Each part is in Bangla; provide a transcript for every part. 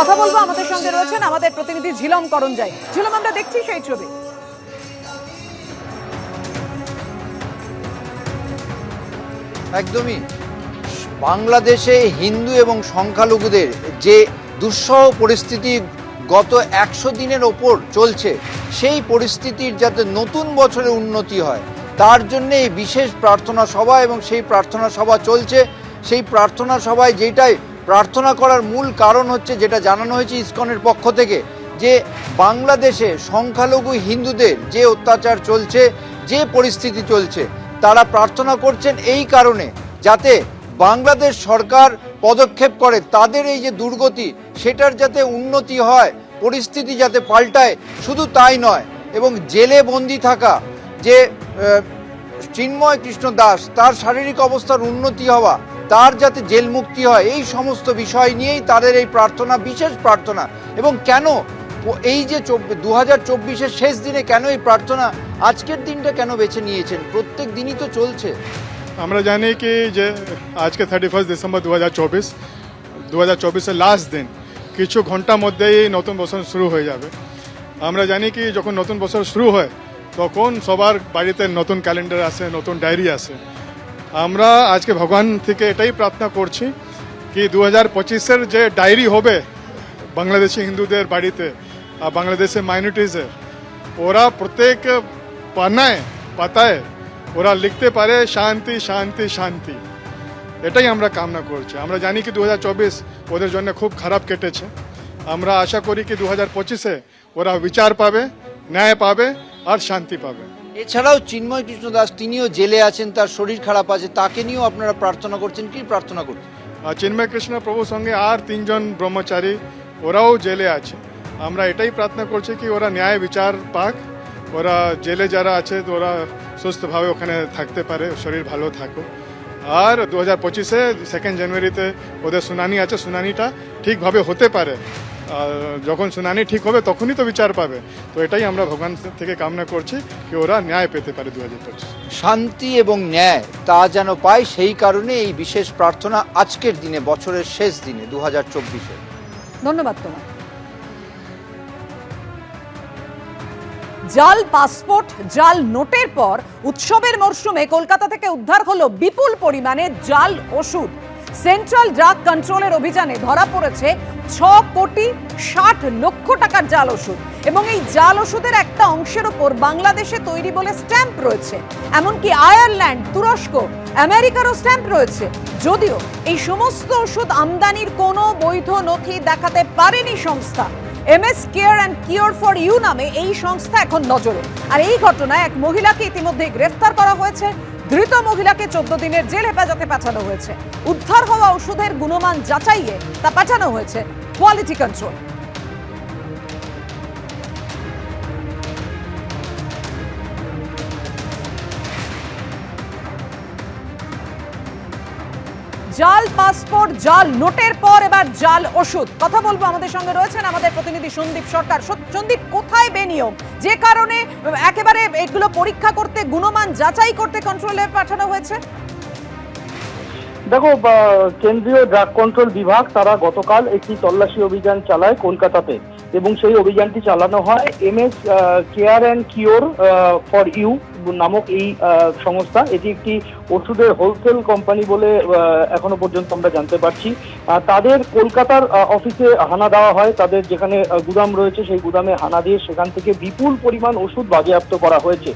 কথা বলবো, আমাদের সঙ্গে রয়েছেন আমাদের প্রতিনিধি ঝিলম করঞ্জাই। ঝিলম, আমরা দেখছি সেই ছবি। একদমই বাংলাদেশে হিন্দু এবং সংখ্যালঘুদের যে দুঃসহ পরিস্থিতি গত 100 দিনের ওপর চলছে, সেই পরিস্থিতির যাতে নতুন বছরে উন্নতি হয় তার জন্য এই বিশেষ প্রার্থনা সভা, এবং সেই প্রার্থনা সভা চলছে। সেই প্রার্থনা সভায় যেটাই প্রার্থনা করার মূল কারণ হচ্ছে, যেটা জানানো হয়েছে ইসকনের পক্ষ থেকে, যে বাংলাদেশে সংখ্যালঘু হিন্দুদের যে অত্যাচার চলছে, যে পরিস্থিতি চলছে, তারা প্রার্থনা করছেন এই কারণে যাতে বাংলাদেশ সরকার পদক্ষেপ করে তাদের এই যে দুর্গতি সেটার যাতে উন্নতি হয়, পরিস্থিতি যাতে পাল্টায়। শুধু তাই নয়, এবং জেলে বন্দি থাকা যে চিন্ময় কৃষ্ণ দাস, তার শারীরিক অবস্থার উন্নতি হওয়া, তার যাতে জেল মুক্তি হয়, এই সমস্ত বিষয় নিয়েই তাদের এই প্রার্থনা, বিশেষ প্রার্থনা। এবং কেন এই যে 2024-এর শেষ দিনে কেন এই প্রার্থনা, আজকের দিনটা কেন বেছে নিয়েছেন? প্রত্যেক দিনই তো চলছে। আমরা জানি কি যে আজকে 31 ডিসেম্বর 2024 লাস্ট দিন, কিছু ঘন্টার মধ্যেই নতুন বছর শুরু হয়ে যাবে। আমরা জানি কি যখন নতুন বছর শুরু হয় তখন সবার বাড়িতে নতুন ক্যালেন্ডার আসে, নতুন ডায়েরি আসে। আমরা আজকে ভগবান থেকে এটাই প্রার্থনা করছি কি 2025-এর যে ডায়েরি হবে বাংলাদেশি হিন্দুদের বাড়িতে আর বাংলাদেশের মাইনরিটিসের, ওরা প্রত্যেক পাতায় ওরা লিখতে পারে শান্তি শান্তি শান্তি। এটাই আমরা কামনা করছি। আমরা জানি কি 2024 ওদের জন্য খুব খারাপ কেটেছে। আমরা আশা করি কি 2025-এ ওরা বিচার পাবে, ন্যায় পাবে আর শান্তি পাবে। এছাড়াও চিন্ময় কৃষ্ণ দাস, তিনিও জেলে আছেন, তার শরীর খারাপ আছে, তাকে নিয়েও আপনারা প্রার্থনা করছেন। কি প্রার্থনা করছেন? আর চিন্ময় কৃষ্ণ প্রভুর সঙ্গে আর 3 জন ব্রহ্মচারী, ওরাও জেলে আছে। আমরা এটাই প্রার্থনা করছি কি ওরা ন্যায় বিচার পাক, ওরা জেলে যারা আছে তো ওরা সুস্থভাবে ওখানে থাকতে পারে, শরীর ভালো থাকুক। আর 2025-এ 2 জানুয়ারিতে ওদের শুনানি আছে, শুনানিটা ঠিকভাবে হতে পারে। যখন শুনানি ঠিক হবে তখনই তো বিচার পাবে। তো এটাই আমরা ভগবান থেকে কামনা করছি কি ওরা ন্যায় পেতে পারে 2025। শান্তি এবং ন্যায় তা যেন পায়, সেই কারণে এই বিশেষ প্রার্থনা আজকের দিনে, বছরের শেষ দিনে 2024-এ। ধন্যবাদ তোমার। জাল পাসপোর্ট, জাল নোটের পর উৎসবের মরশুমে কলকাতা থেকে উদ্ধার হলো বিপুল পরিমাণে জাল ওষুধ। সেন্ট্রাল ড্রাগ কন্ট্রোলের অভিযানে ধরা পড়েছে 6,60,00,000 টাকার জাল ওষুধ, এবং এই জাল ওষুধের একটা অংশের উপর বাংলাদেশে তৈরি বলে স্ট্যাম্প রয়েছে। এমনকি আয়ারল্যান্ড, তুরস্ক, আমেরিকারও স্ট্যাম্প রয়েছে। যদিও এই সমস্ত ওষুধ আমদানির কোনো বৈধ নথি দেখাতে পারেনি সংস্থা। MS care and cure for you নামে এই সংস্থা এখন নজরে। আর এই ঘটনায় এক মহিলাকে ইতিমধ্যে গ্রেফতার করা হয়েছে। ধৃত মহিলাকে 14 দিনের জেল হেফাজতে পাঠানো হয়েছে। উদ্ধার হওয়া ওষুধের গুণমান যাচাইয়ে তা পাঠানো হয়েছে কোয়ালিটি কন্ট্রোল। জাল পাসপোর্ট, জাল নোটের পর এবার জাল ওষুধ। কথা বলবো, আমাদের সঙ্গে রয়েছেন আমাদের প্রতিনিধি সন্দীপ সরকার। সন্দীপ, কোথায় বেনিয়ম যে কারণে একেবারে এগুলো পরীক্ষা করতে, গুণমান যাচাই করতে কন্ট্রোলে পাঠানো হয়েছে? দেখো, কেন্দ্রীয় ড্রাগ কন্ট্রোল বিভাগ তারা গতকাল একটি তল্লাশি অভিযান চালায় কলকাতাতে, এবং সেই অভিযানটি চালানো হয় MS care and cure for you নামক এই সংস্থা। এটি একটি ওষুধের হোলসেল কোম্পানি বলে এখনো পর্যন্ত আমরা জানতে পারছি। তাদের কলকাতার অফিসে হানা দেওয়া হয়, তাদের যেখানে গুদাম রয়েছে সেই গুদামে হানা দিয়ে সেখান থেকে বিপুল পরিমাণ ওষুধ বাজেয়াপ্ত করা হয়েছে।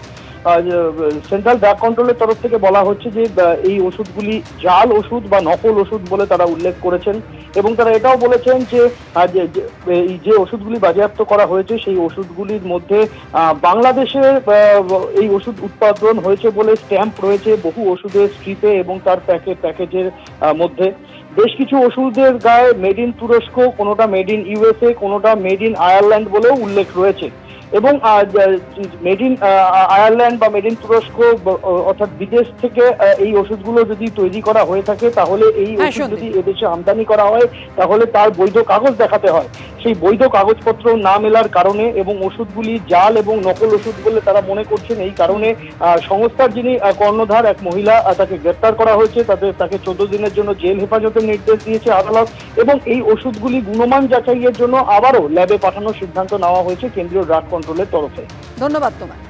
সেন্ট্রাল ড্রাগ কন্ট্রোলের তরফ থেকে বলা হচ্ছে যে এই ওষুধগুলি জাল ওষুধ বা নকল ওষুধ বলে তারা উল্লেখ করেছেন, এবং তারা এটাও বলেছেন যে যে ওষুধগুলি বাজেয়াপ্ত করা হয়েছে সেই ওষুধগুলির মধ্যে বাংলাদেশে এই ওষুধ উৎপাদন হয়েছে বলে স্ট্যাম্প রয়েছে বহু ওষুধের স্ট্রিপে এবং তার প্যাকেজের মধ্যে। বেশ কিছু ওষুধের গায়ে মেড ইন তুরস্ক, কোনোটা মেড ইন USA, কোনোটা মেড ইন আয়ারল্যান্ড বলেও উল্লেখ রয়েছে। এবং মেড ইন আয়ারল্যান্ড বা মেড ইন তুরস্ক অর্থাৎ বিদেশ থেকে এই ওষুধগুলো যদি তৈরি করা হয়ে থাকে তাহলে এই হ্যাঁ, ওষুধ সন্দীপ। যদি এদেশে আমদানি করা হয় তাহলে তার বৈধ কাগজ দেখাতে হয়। সেই বৈধ কাগজপত্র না মেলার কারণে এবং ওষুধগুলি জাল এবং নকল ওষুধ বলে তারা মনে করছেন, এই কারণে সংস্থার যিনি কর্ণধার এক মহিলা তাকে গ্রেপ্তার করা হয়েছে। তাকে 14 দিনের জন্য জেল হেফাজতের নির্দেশ দিয়েছে আদালত এবং এই ওষুধগুলি গুণমান যাচাইয়ের জন্য আবারও ল্যাবে পাঠানোর সিদ্ধান্ত নেওয়া হয়েছে কেন্দ্রীয় ড্রাগ কন্ট্রোলের তরফে। ধন্যবাদ তোমায়।